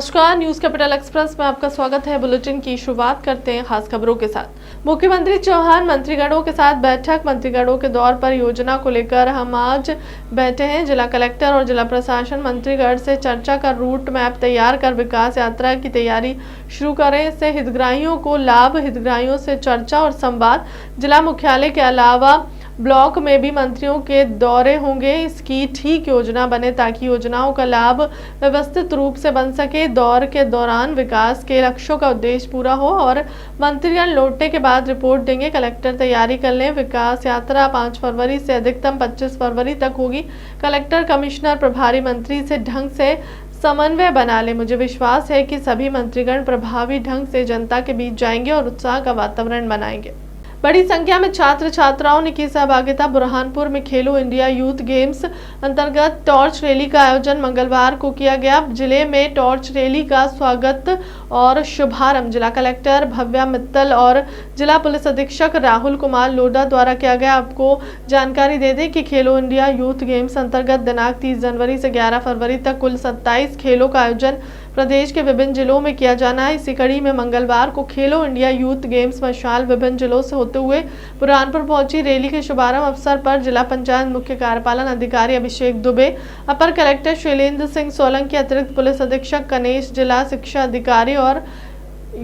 नमस्कार, news capital express में आपका स्वागत है। बुलेटिन की शुरुआत करते हैं खास खबरों के साथ। मुख्यमंत्री चौहान मंत्रीगणों के साथ बैठक। मंत्रीगणों के दौर पर योजना को लेकर हम आज बैठे हैं। जिला कलेक्टर और जिला प्रशासन मंत्रीगण से चर्चा कर रूट मैप तैयार कर विकास यात्रा की तैयारी शुरू करें। इससे हितग्राहियों को लाभ। हितग्राहियों से चर्चा और संवाद। जिला मुख्यालय के अलावा ब्लॉक में भी मंत्रियों के दौरे होंगे। इसकी ठीक योजना बने ताकि योजनाओं का लाभ व्यवस्थित रूप से बन सके। दौर के दौरान विकास के लक्ष्यों का उद्देश्य पूरा हो और मंत्रीगण लौटने के बाद रिपोर्ट देंगे। कलेक्टर तैयारी कर लें। विकास यात्रा 5 फरवरी से अधिकतम 25 फरवरी तक होगी। कलेक्टर कमिश्नर प्रभारी मंत्री से ढंग से समन्वय बना ले। मुझे विश्वास है कि सभी मंत्रीगण प्रभावी ढंग से जनता के बीच जाएंगे और उत्साह का वातावरण बनाएंगे। बड़ी संख्या में छात्र छात्राओं ने की सहभागिता। बुरहानपुर में खेलो इंडिया यूथ गेम्स अंतर्गत टॉर्च रैली का आयोजन मंगलवार को किया गया। जिले में टॉर्च रैली का स्वागत और शुभारंभ जिला कलेक्टर भव्या मित्तल और जिला पुलिस अधीक्षक राहुल कुमार लोढ़ा द्वारा किया गया। आपको जानकारी दे दें कि खेलो इंडिया यूथ गेम्स अंतर्गत दिनांक 30 जनवरी से 11 फरवरी तक कुल 27 खेलों का आयोजन प्रदेश के विभिन्न जिलों में किया जाना है। इसी कड़ी में मंगलवार को खेलो इंडिया यूथ गेम्स मशाल विभिन्न जिलों से होते हुए बुरहानपुर पहुंची। रैली के शुभारंभ अवसर पर जिला पंचायत मुख्य कार्यपालन अधिकारी अभिषेक दुबे, अपर कलेक्टर शैलेंद्र सिंह सोलंकी, अतिरिक्त पुलिस अधीक्षक कनेश, जिला शिक्षा अधिकारी और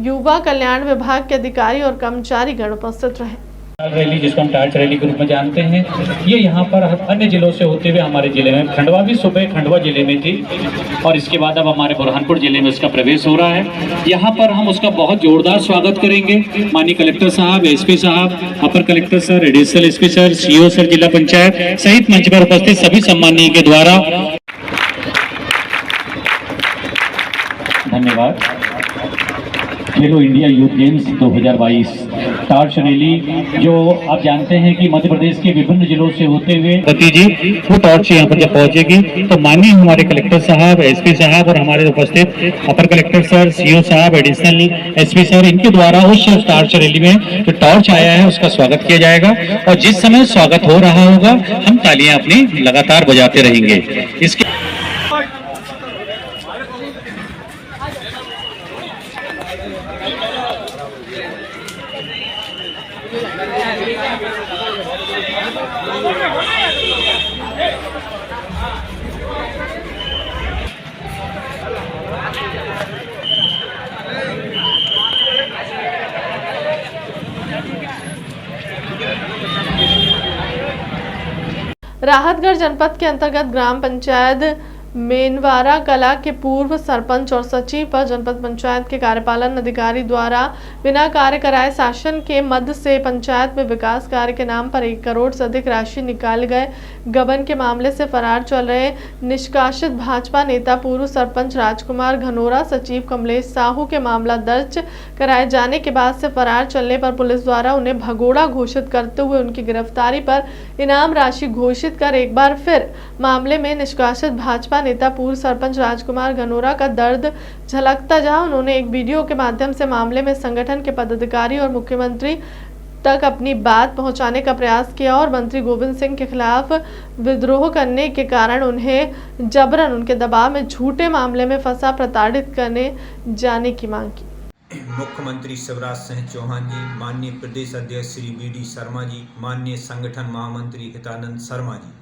युवा कल्याण विभाग के अधिकारी और कर्मचारी गण उपस्थित रहे। रैली, जिसको हम टार्च रैली के रूप में जानते हैं, ये यहाँ पर अन्य जिलों से होते हुए हमारे जिले में खंडवा भी सुबह खंडवा जिले में थी और इसके बाद अब हमारे बुरहानपुर जिले में उसका प्रवेश हो रहा है। यहाँ पर हम उसका बहुत जोरदार स्वागत करेंगे। माननीय कलेक्टर साहब, एसपी साहब, अपर collector sir, additional SP sir, CO sir, जिला पंचायत सहित मंच पर उपस्थित सभी सम्माननीय के द्वारा धन्यवाद। खेलो India youth games 2022 torch rally, जो आप जानते हैं कि मध्य प्रदेश के विभिन्न जिलों से होते हुए पति जी वो टॉर्च यहाँ पर जब पहुंचेगी तो माननीय हमारे कलेक्टर साहब, एसपी साहब और हमारे उपस्थित अपर कलेक्टर सर, सीओ साहब, एडिशनल एसपी सर, इनके द्वारा उस टॉर्च रैली में जो टॉर्च आया है उसका स्वागत किया जाएगा। और जिस समय स्वागत हो रहा होगा हम तालियां अपनी लगातार बजाते रहेंगे। इसके राहतगढ़ जनपद के अंतर्गत ग्राम पंचायत मेनवारा कला के पूर्व सरपंच और सचिव पर जनपद पंचायत के कार्यपालन अधिकारी द्वारा बिना कार्य कराए शासन के मद से पंचायत में विकास कार्य के नाम पर 1 करोड़ से अधिक राशि निकाल गए गबन के मामले से फरार चल रहे निष्कासित भाजपा नेता पूर्व सरपंच राजकुमार घनोरा, सचिव कमलेश साहू के मामला दर्ज कराए जाने के बाद से फरार चलने पर पुलिस द्वारा उन्हें भगोड़ा घोषित करते हुए उनकी गिरफ्तारी पर इनाम राशि घोषित कर एक बार फिर मामले में निष्कासित भाजपा नेता पूर्व सरपंच राजकुमार घनोरा का दर्द झलकता जहां उन्होंने एक वीडियो के माध्यम से मामले में संगठन के पदाधिकारी और मुख्यमंत्री तक अपनी बात पहुंचाने का प्रयास किया और मंत्री गोविंद सिंह के खिलाफ विद्रोह करने के कारण उन्हें जबरन उनके दबाव में झूठे मामले में फंसा प्रताड़ित करने जाने की मांग की। मुख्यमंत्री शिवराज सिंह चौहान जी, माननीय प्रदेश अध्यक्ष श्री वी.डी. शर्मा जी, माननीय संगठन महामंत्री हितानंद शर्मा जी,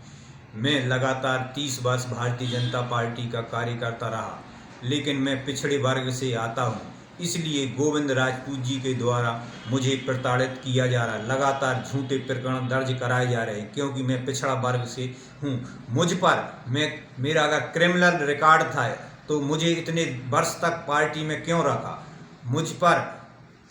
मैं लगातार 30 वर्ष भारतीय जनता पार्टी का कार्यकर्ता रहा, लेकिन मैं पिछड़े वर्ग से आता हूं, इसलिए गोविंद राजपूत जी के द्वारा मुझे प्रताड़ित किया जा रहा है। लगातार झूठे प्रकरण दर्ज कराए जा रहे हैं क्योंकि मैं पिछड़ा वर्ग से हूं। मुझ पर मेरा अगर क्रिमिनल रिकॉर्ड था तो मुझे इतने वर्ष तक पार्टी में क्यों रखा। मुझ पर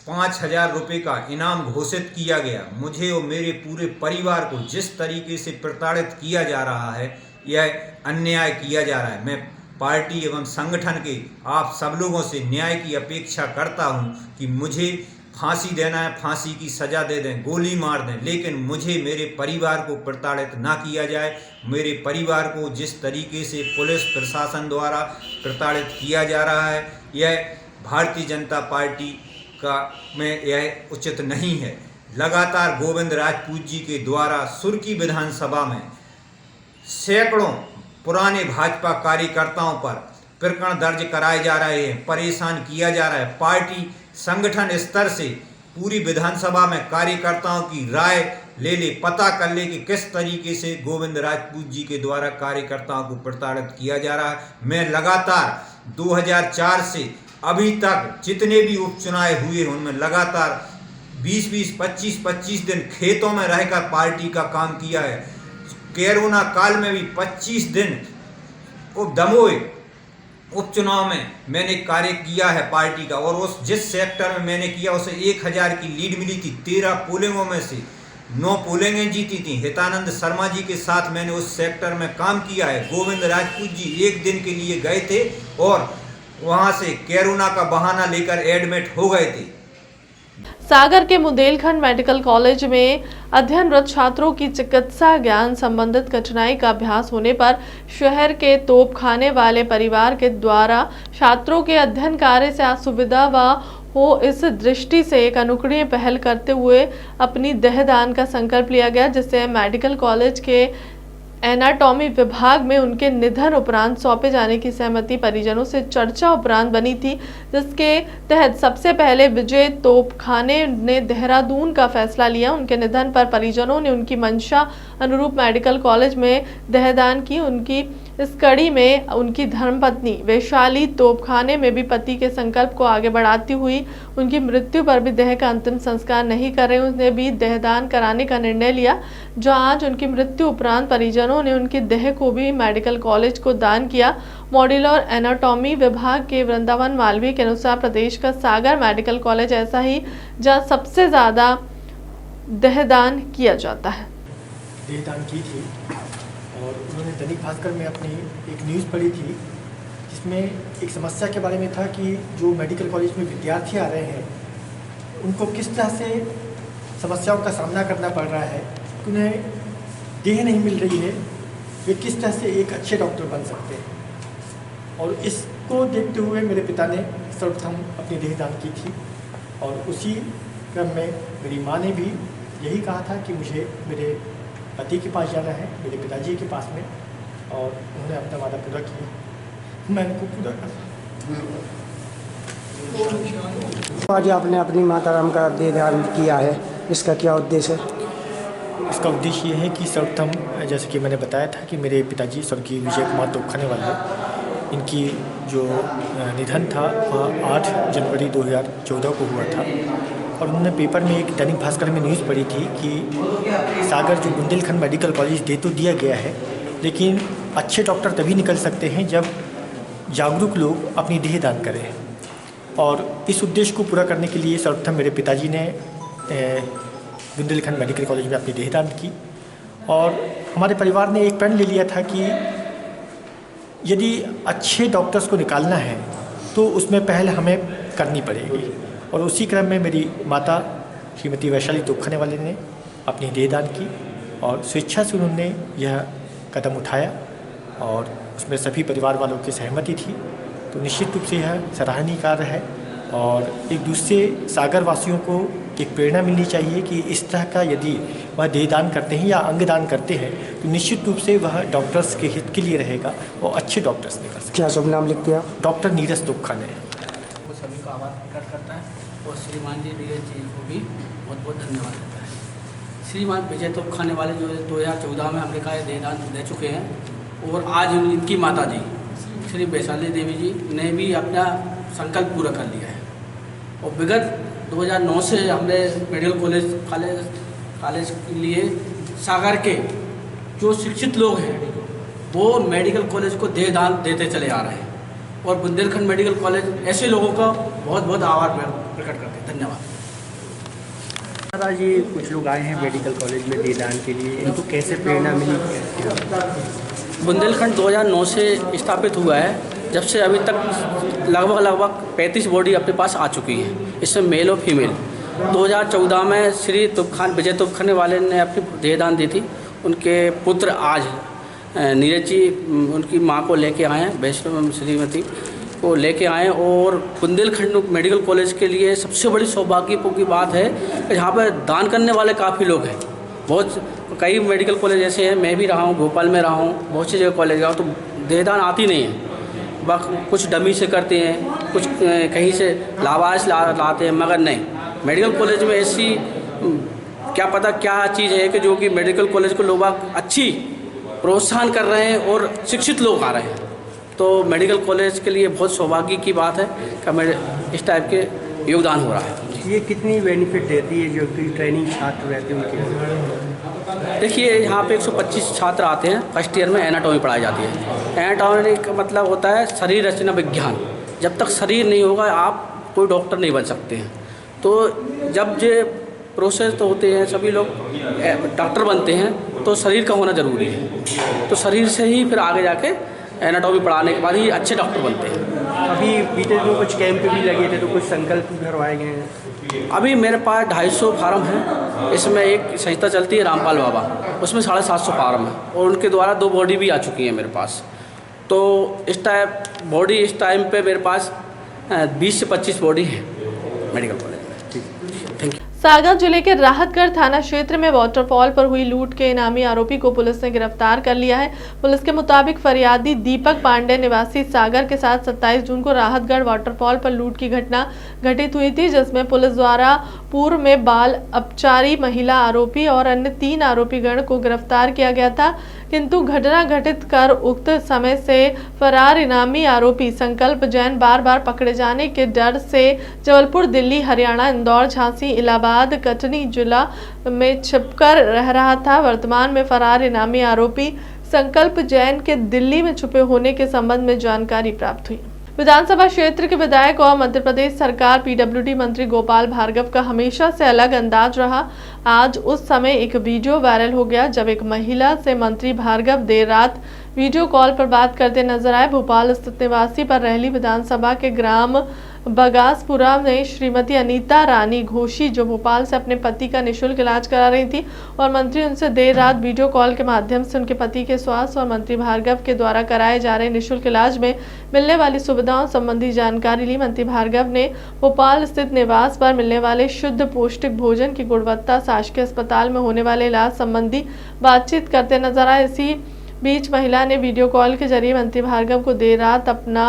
5,000 रुपये का इनाम घोषित किया गया। मुझे और मेरे पूरे परिवार को जिस तरीके से प्रताड़ित किया जा रहा है, यह अन्याय किया जा रहा है। मैं पार्टी एवं संगठन के आप सब लोगों से न्याय की अपेक्षा करता हूं कि मुझे फांसी देना है, फांसी की सज़ा दे दें, गोली मार दें, लेकिन मुझे मेरे परिवार को प्रताड़ित ना किया जाए। मेरे परिवार को जिस तरीके से पुलिस प्रशासन द्वारा प्रताड़ित किया जा रहा है, यह भारतीय जनता पार्टी में यह उचित नहीं है। लगातार गोविंद राजपूत जी के द्वारा सुर्की विधानसभा में सैकड़ों पुराने भाजपा कार्यकर्ताओं पर प्रकरण दर्ज कराए जा रहे हैं, परेशान किया जा रहा है। पार्टी संगठन स्तर से पूरी विधानसभा में कार्यकर्ताओं की राय ले पता कर ले कि किस तरीके से गोविंद राजपूत जी के द्वारा कार्यकर्ताओं को प्रताड़ित किया जा रहा है। मैं लगातार 2004 से अभी तक जितने भी उपचुनाव हुए उनमें लगातार 20-20, 25-25 दिन खेतों में रहकर पार्टी का काम किया है। कोरोना काल में भी 25 दिन दमोह उपचुनाव में मैंने कार्य किया है पार्टी का, और उस जिस सेक्टर में मैंने किया उसे 1000 की लीड मिली थी। 13 पोलिंगों में से 9 पोलिंगें जीती थी। हितानंद शर्मा जी के साथ मैंने उस सेक्टर में काम किया है। गोविंद राजपूत जी एक दिन के लिए गए थे और वहां से कोरोना का बहाना लेकर एडमिट हो गए थे। सागर के बुंदेलखंड मेडिकल कॉलेज में अध्ययनरत छात्रों की चिकित्सा ज्ञान संबंधित कठिनाई का अभ्यास होने पर शहर के तोप खाने वाले परिवार के द्वारा छात्रों के अध्ययन कार्य से असुविधा हो इस दृष्टि से एक अनुकरणीय पहल करते हुए अपनी देहदान का संकल्प लिया गया, जिससे मेडिकल कॉलेज के एनाटॉमी विभाग में उनके निधन उपरांत सौंपे जाने की सहमति परिजनों से चर्चा उपरांत बनी थी, जिसके तहत सबसे पहले विजय तोपखाने ने देहरादून का फैसला लिया। उनके निधन पर परिजनों ने उनकी मंशा अनुरूप मेडिकल कॉलेज में देहदान की। उनकी इस कड़ी में उनकी धर्मपत्नी वैशाली तोपखाने में भी पति के संकल्प को आगे बढ़ाती हुई उनकी मृत्यु पर भी देह का अंतिम संस्कार नहीं कर रहे, उसने भी देहदान कराने का निर्णय लिया। जो आज उनकी मृत्यु उपरांत परिजनों ने उनकी देह को भी मेडिकल कॉलेज को दान किया। मॉड्यूलर एनाटॉमी विभाग के वृंदावन मालवीय के अनुसार प्रदेश का सागर मेडिकल कॉलेज ऐसा ही जहाँ सबसे ज्यादा देहदान किया जाता है। देहदान की थी और उन्होंने दैनिक भास्कर में अपनी एक न्यूज़ पढ़ी थी, जिसमें एक समस्या के बारे में था कि जो मेडिकल कॉलेज में विद्यार्थी आ रहे हैं उनको किस तरह से समस्याओं का सामना करना पड़ रहा है, उन्हें देह नहीं मिल रही है, वे किस तरह से एक अच्छे डॉक्टर बन सकते हैं। और इसको देखते हुए मेरे पिता ने सर्वप्रथम अपनी देहदान की थी और उसी क्रम में मेरी माँ ने भी यही कहा था कि मुझे मेरे पति के पास जाना है, मेरे पिताजी के पास में, और उन्होंने अपना वादा पूरा किया, मैं उनको पूरा करा। आज आपने अपनी माता राम का देहदान किया है, इसका क्या उद्देश्य है? इसका उद्देश्य ये है कि सर्वप्रथम जैसे कि मैंने बताया था कि मेरे पिताजी स्वर्गीय विजय कुमार तोपखाने वाले, इनकी जो निधन था वह 8 जनवरी 2014 को हुआ था। और उन्होंने पेपर में एक दैनिक भास्कर में न्यूज़ पढ़ी थी कि सागर जो बुंदेलखंड मेडिकल कॉलेज दे तो दिया गया है, लेकिन अच्छे डॉक्टर तभी निकल सकते हैं जब जागरूक लोग अपनी देह दान करें। और इस उद्देश्य को पूरा करने के लिए सर्वप्रथम मेरे पिताजी ने बुंदेलखंड मेडिकल कॉलेज में अपनी देह दान की। और हमारे परिवार ने एक प्रण ले लिया था कि यदि अच्छे डॉक्टर्स को निकालना है तो उसमें पहल हमें करनी पड़ेगी। और उसी क्रम में मेरी माता श्रीमती वैशाली तोपखाने वाले ने अपनी देहदान की और स्वेच्छा से उन्होंने यह कदम उठाया और उसमें सभी परिवार वालों की सहमति थी। तो निश्चित रूप से यह सराहनीय कार्य है और एक दूसरे सागर वासियों को एक प्रेरणा मिलनी चाहिए कि इस तरह का यदि वह देहदान करते हैं या अंगदान करते हैं तो निश्चित रूप से वह डॉक्टर्स के हित के लिए रहेगा और अच्छे डॉक्टर्स निकल सकते। क्या शुभ नाम लिख दिया? डॉक्टर नीरज तोपखाने। वो सभी का आभार प्रकट करता है और श्रीमान जी नीरज जी को भी बहुत बहुत धन्यवाद देता है। श्रीमान विजय तोपखाने वाले जो 2014 में अमेरिका देहदान दे चुके हैं और आज इनकी माता जी श्री वैशाली देवी जी ने भी अपना संकल्प पूरा कर लिया है। और विगत 2009 से हमने मेडिकल कॉलेज के लिए सागर के जो शिक्षित लोग हैं वो मेडिकल कॉलेज को देहदान देते चले आ रहे हैं और बुंदेलखंड मेडिकल कॉलेज ऐसे लोगों का बहुत बहुत आभार प्रकट करते हैं। धन्यवाद। दादाजी कुछ लोग आए हैं मेडिकल कॉलेज में देहदान के लिए, इनको कैसे प्रेरणा मिली? बुंदेलखंड 2009 से स्थापित हुआ है, जब से अभी तक लगभग 35 बॉडी अपने पास आ चुकी है, इसमें मेल और फीमेल। 2014 में श्री विजय तोपखाने वाले ने अपनी देहदान दी थी। उनके पुत्र आज नीरज जी उनकी मां को लेके आए हैं, वैष्णव श्रीमती को लेके आए और बुंदेलखंड मेडिकल कॉलेज के लिए सबसे बड़ी सौभाग्य की बात है कि यहाँ पर दान करने वाले काफ़ी लोग हैं। बहुत कई मेडिकल कॉलेज ऐसे हैं, मैं भी रहा हूँ, भोपाल में रहा हूँ, बहुत सी जगह कॉलेज रहा हूँ, तो देहदान आती नहीं है। कुछ डमी से करते हैं, कुछ कहीं से लावारिस लाते हैं, मगर नहीं, मेडिकल कॉलेज में ऐसी क्या पता क्या चीज़ है कि जो कि मेडिकल कॉलेज को लोग अच्छी प्रोत्साहन कर रहे हैं और शिक्षित लोग आ रहे हैं। तो मेडिकल कॉलेज के लिए बहुत सौभाग्य की बात है कि मेरे इस टाइप के योगदान हो रहा है। ये कितनी बेनिफिट देती है जो कि ट्रेनिंग छात्र रहते हैं उनके? देखिए, यहाँ पे 125 छात्र आते हैं। फर्स्ट ईयर में एनाटॉमी पढ़ाई जाती है। एनाटॉमी का मतलब होता है शरीर रचना विज्ञान। जब तक शरीर नहीं होगा आप कोई डॉक्टर नहीं बन सकते हैं। तो जब ये प्रोसेस तो होते हैं, सभी लोग डॉक्टर बनते हैं, तो शरीर का होना ज़रूरी है। तो शरीर से ही फिर आगे जाके एनाटॉमी पढ़ाने के बाद ही अच्छे डॉक्टर बनते हैं। अभी बीते दिनों कुछ कैंप भी लगे थे, तो कुछ संकल्प करवाए गए हैं? अभी मेरे पास 250 फार्म हैं। इसमें एक संस्था चलती है रामपाल बाबा, उसमें 750 फार्म है और उनके द्वारा 2 बॉडी भी आ चुकी हैं मेरे पास। तो इस टाइम पे मेरे पास 20 से 25 बॉडी है मेडिकल कॉलेज में। Thank you. सागर जिले के राहतगढ़ थाना क्षेत्र में वाटरफॉल पर हुई लूट के इनामी आरोपी को पुलिस ने गिरफ्तार कर लिया है। पुलिस के मुताबिक फरियादी दीपक पांडे निवासी सागर के साथ 27 जून को राहतगढ़ वाटरफॉल पर लूट की घटना घटित हुई थी, जिसमें पुलिस द्वारा पूर्व में बाल अपचारी महिला आरोपी और अन्य 3 आरोपीगण को गिरफ्तार किया गया था, किंतु घटना घटित कर उक्त समय से फरार इनामी आरोपी संकल्प जैन बार बार पकड़े जाने के डर से जबलपुर, दिल्ली, हरियाणा, इंदौर, झांसी, इलाहाबाद, कटनी जिला में छिपकर रह रहा था। वर्तमान में फरार इनामी आरोपी संकल्प जैन के दिल्ली में छुपे होने के संबंध में जानकारी प्राप्त हुई। विधानसभा क्षेत्र के विधायक और मध्य प्रदेश सरकार पीडब्ल्यूडी मंत्री गोपाल भार्गव का हमेशा से अलग अंदाज रहा। आज उस समय एक वीडियो वायरल हो गया जब एक महिला से मंत्री भार्गव देर रात वीडियो कॉल पर बात करते नजर आए। भोपाल स्थित निवासी पर रहली विधानसभा के ग्राम बगासपुरा में श्रीमती अनीता रानी घोषी, जो भोपाल से अपने पति का निःशुल्क इलाज करा रही थी, और मंत्री उनसे देर रात वीडियो कॉल के माध्यम से उनके पति के स्वास्थ्य और मंत्री भार्गव के द्वारा कराए जा रहे निःशुल्क इलाज में मिलने वाली सुविधाओं संबंधी जानकारी ली। मंत्री भार्गव ने भोपाल स्थित निवास पर मिलने वाले शुद्ध पौष्टिक भोजन की गुणवत्ता, शासकीय अस्पताल में होने वाले इलाज संबंधी बातचीत करते नजर आए। इसी बीच महिला ने वीडियो कॉल के जरिए मंत्री भार्गव को देर रात अपना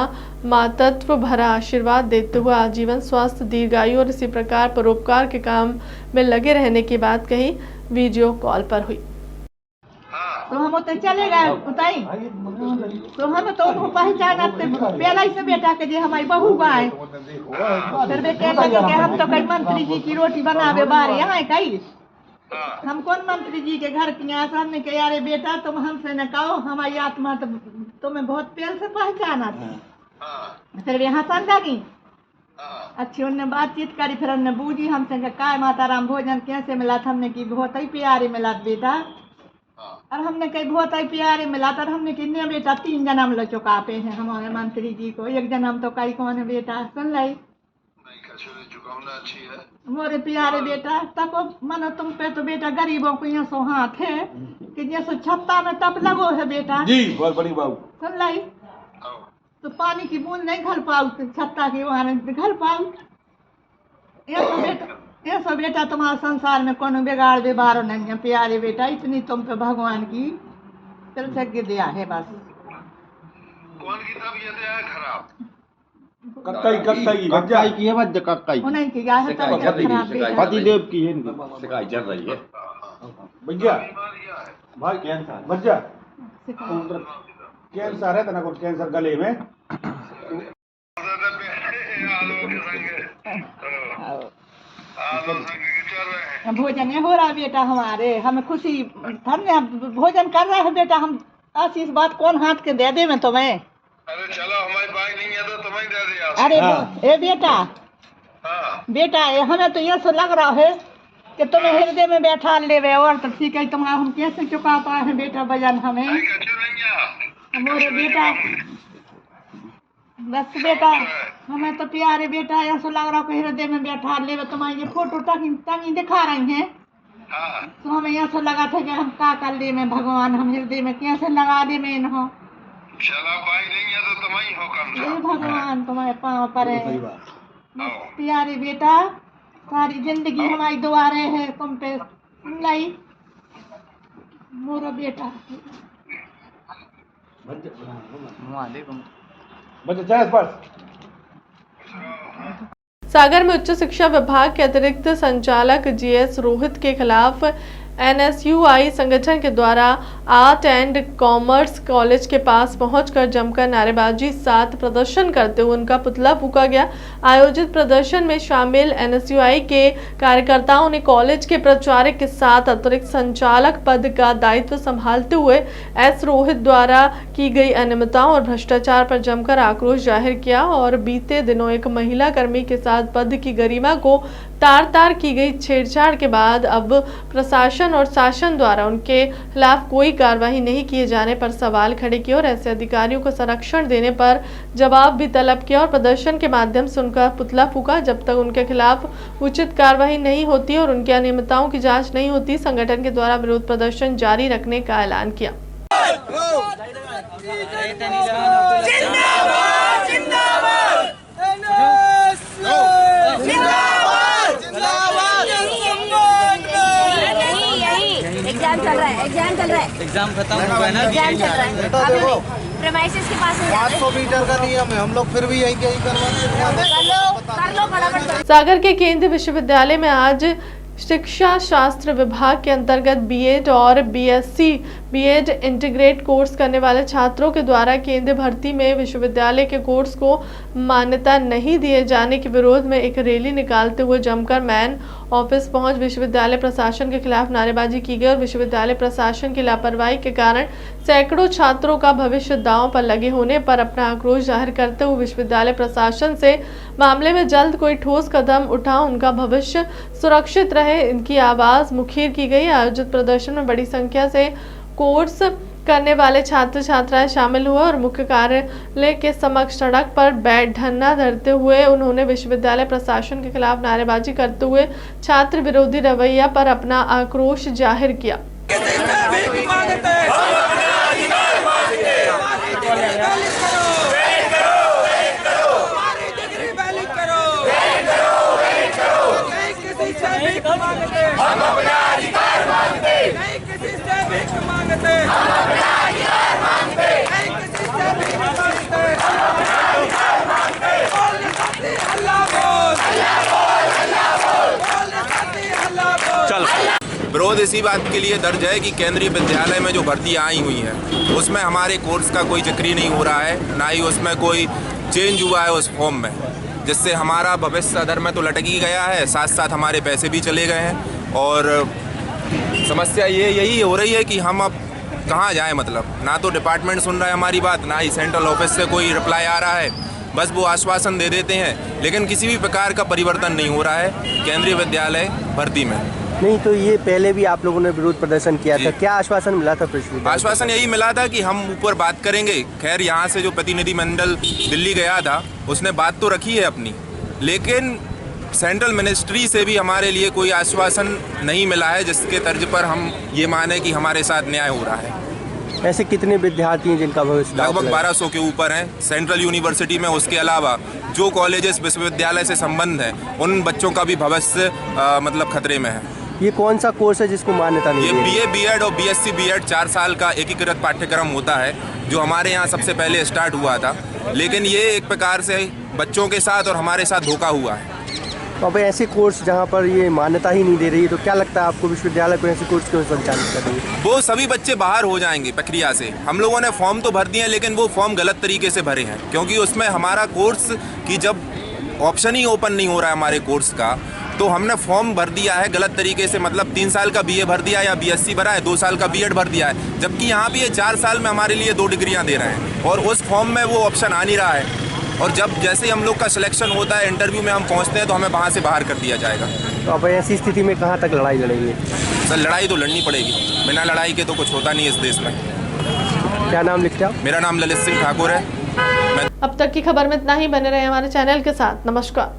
मातृत्व भरा आशीर्वाद देते हुए आजीवन स्वास्थ्य, दीर्घायु और इसी प्रकार परोपकार के काम में लगे रहने की बात कही। वीडियो कॉल पर हुई। तो हम तो चले गए बताई, तो हम तो उनको पहचाना पहले से बेटा के जे हमारी बहू गाय फिर बेटे के हम तो कई मंत्री जी की रोटी बनावे बारे यहाँ कई हम कौन मंत्री जी के घर की यहाँ सामने के यारे बेटा तुम हमसे न कहो, हमारी आत्मा तो तुम्हें बहुत प्यार से पहचाना थी। फिर यहाँ संधा की अच्छी उनने बातचीत करी, फिर उनने बूझी हमसे काय माता राम भोजन कैसे मिला था, हमने की बहुत ही प्यारे मिला बेटा, और हमने कही बहुत ही प्यारे मिला था। हमने कितने बेटा 3 जन्म लो चुका पे हैं हमारे मंत्री जी को, 1 जन्म तो कई कौन है बेटा सुन लाई मोरे प्यारे बेटा। तको मनो तुम पे तो बेटा गरीबों को यहाँ सो हाथ है कि जैसे छत्ता में तप लगो है बेटा जी, बहुत बड़ी बाबू सुन लाई, तो पानी की बूंद नहीं घल पाऊ छत्ता की वहां घल पाऊ। ऐसा बेटा तुम्हारे संसार में कोनो बिगाड़ बेबारो नहीं है प्यारे बेटा, इतनी तुम पे भगवान की कृतज्ञ दया है बस। कौन की तबीयत है खराब? कक्काई की है मध्य कक्काई उन्हीं की गाय है पति देव की है, शिकायत चल रही है भैया भाई कैंसर भैया कैंसर है तना कुछ कैंसर गले में भोजन हो रहा बेटा हमारे, हमें खुशी धन्य भोजन कर रहा है बेटा। हम आशीष बात कौन हाथ के दे दे में तुम्हें? अरे चलो हमारी बाइक नहीं है तो तुम्हें दे दिया। अरे ए बेटा बेटा हमें तो ये सो लग रहा है कि तुम्हें हृदय में बैठा ले और तो ठीक है, तुम्हारा हम कैसे चुका पाए हैं बेटा वजन हमें हमारे बेटा बस बेटा हमें तो प्यारे बेटा ऐसा लग रहा है हृदय में बैठा ले। तुम्हारी ये फोटो टंगी दिखा रही हैं तो हमें ऐसा लगा था कि हम का कर ले में भगवान हम हृदय में कैसे लगा दे में इन्हों भगवान तुम्हारे पाँव पर है प्यारे बेटा। सारी जिंदगी हमारी दुआ रहे है तुम पे लाई मोरा बेटा। सागर में उच्च शिक्षा विभाग के अतिरिक्त संचालक जीएस रोहित के खिलाफ एनएसयूआई संगठन के द्वारा आर्ट एंड कॉमर्स कॉलेज के पास पहुंचकर जमकर नारेबाजी साथ प्रदर्शन करते हुए उनका पुतला फूंका गया। आयोजित प्रदर्शन में शामिल एनएसयूआई के कार्यकर्ताओं ने कॉलेज के प्राचार्य के साथ अतिरिक्त संचालक पद का दायित्व संभालते हुए एस रोहित द्वारा की गई अनियमितताओं और भ्रष्टाचार पर जमकर आक्रोश जाहिर किया और बीते दिनों एक महिला कर्मी के साथ पद की गरिमा को तार की गई छेड़छाड़ के बाद अब प्रशासन और शासन द्वारा उनके खिलाफ कोई कार्रवाई नहीं किए जाने पर सवाल खड़े किए और ऐसे अधिकारियों को संरक्षण देने पर जवाब भी तलब किया और प्रदर्शन के माध्यम से उनका पुतला फूंका। जब तक उनके खिलाफ उचित कार्रवाई नहीं होती और उनकी अनियमितताओं की जांच नहीं होती, संगठन के द्वारा विरोध प्रदर्शन जारी रखने का ऐलान किया। एग्जाम खत्म हो गया ना, एग्जाम चल रहा है। प्रेमाइसेस के पास 500 मीटर का नियम है, हम लोग फिर भी यही कर लो। सागर के केंद्रीय विश्वविद्यालय में आज शिक्षा शास्त्र विभाग के अंतर्गत बीएड और बीएससी बीएड इंटीग्रेट कोर्स करने वाले छात्रों के द्वारा केंद्रीय भर्ती में विश्वविद्यालय के कोर्स को मान्यता नहीं दिए जाने के विरोध में एक रैली निकालते हुए जमकर मैन ऑफिस पहुंच विश्वविद्यालय प्रशासन के खिलाफ नारेबाजी की गई और विश्वविद्यालय प्रशासन की लापरवाही के कारण सैकड़ों छात्रों का भविष्य दांव पर लगे होने पर अपना आक्रोश जाहिर करते हुए विश्वविद्यालय प्रशासन से मामले में जल्द कोई ठोस कदम उठा उनका भविष्य सुरक्षित रहे, इनकी आवाज मुखर की गई। आयोजित प्रदर्शन में बड़ी संख्या से कोर्स करने वाले छात्र छात्राएं शामिल हुए और मुख्य कार्यालय के समक्ष सड़क पर बैठ धरना धरते हुए उन्होंने विश्वविद्यालय प्रशासन के खिलाफ नारेबाजी करते हुए छात्र विरोधी रवैया पर अपना आक्रोश जाहिर किया। विरोध इसी बात के लिए दर्ज है कि केंद्रीय विद्यालय में जो भर्तियाँ आई हुई हैं उसमें हमारे कोर्स का कोई जिक्र ही नहीं हो रहा है, ना ही उसमें कोई चेंज हुआ है उस फॉर्म में, जिससे हमारा भविष्य अधर में तो लटक ही गया है, साथ साथ हमारे पैसे भी चले गए हैं। और समस्या यही हो रही है कि हम अब कहाँ जाएं, मतलब ना तो डिपार्टमेंट सुन रहा है हमारी बात, ना ही सेंट्रल ऑफिस से कोई रिप्लाई आ रहा है। बस वो आश्वासन दे देते हैं लेकिन किसी भी प्रकार का परिवर्तन नहीं हो रहा है केंद्रीय विद्यालय भर्ती में। नहीं तो ये पहले भी आप लोगों ने विरोध प्रदर्शन किया था, क्या आश्वासन मिला था? आश्वासन यही मिला था कि हम ऊपर बात करेंगे। खैर यहाँ से जो प्रतिनिधि मंडल दिल्ली गया था उसने बात तो रखी है अपनी, लेकिन सेंट्रल मिनिस्ट्री से भी हमारे लिए कोई आश्वासन नहीं मिला है जिसके तर्ज पर हम ये माने कि हमारे साथ न्याय हो रहा है। ऐसे कितने विद्यार्थी हैं जिनका भविष्य लगभग 1200 के ऊपर हैं सेंट्रल यूनिवर्सिटी में। उसके अलावा जो कॉलेजेस विश्वविद्यालय से संबंध है उन बच्चों का भी भविष्य मतलब खतरे में है। ये कौन सा कोर्स है जिसको मान्यता नहीं है? ये बीए बीएड और बीएससी बीएड 4 साल का एकीकृत पाठ्यक्रम होता है जो हमारे यहाँ सबसे पहले स्टार्ट हुआ था, लेकिन ये एक प्रकार से बच्चों के साथ और हमारे साथ धोखा हुआ है। तो अब ऐसे कोर्स जहाँ पर ये मान्यता ही नहीं दे रही, तो क्या लगता है आपको विश्वविद्यालय को ऐसे कोर्स क्यों संचालित कर रही है? वो सभी बच्चे बाहर हो जाएंगे प्रक्रिया से। हम लोगों ने फॉर्म तो भर दिए लेकिन वो फॉर्म गलत तरीके से भरे हैं, क्योंकि उसमें हमारा कोर्स की जब ऑप्शन ही ओपन नहीं हो रहा है हमारे कोर्स का, तो हमने फॉर्म भर दिया है गलत तरीके से। मतलब 3 साल का बीए भर दिया या बीएससी भरा है, 2 साल का बीएड भर दिया है, जबकि यहाँ भी ये 4 साल में हमारे लिए 2 डिग्रियाँ दे रहे हैं और उस फॉर्म में वो ऑप्शन आ नहीं रहा है। और जब जैसे ही हम लोग का सिलेक्शन होता है, इंटरव्यू में हम पहुँचते हैं, तो हमें वहाँ से बाहर कर दिया जाएगा। तो अब ऐसी स्थिति में कहाँ तक लड़ाई लड़ेंगे? सर लड़ाई तो लड़नी पड़ेगी, बिना लड़ाई के तो कुछ होता नहीं इस देश में। क्या नाम लिखते हैं आप? मेरा नाम ललित सिंह ठाकुर है। अब तक की खबर में इतना ही, बने रहे हमारे चैनल के साथ। नमस्कार।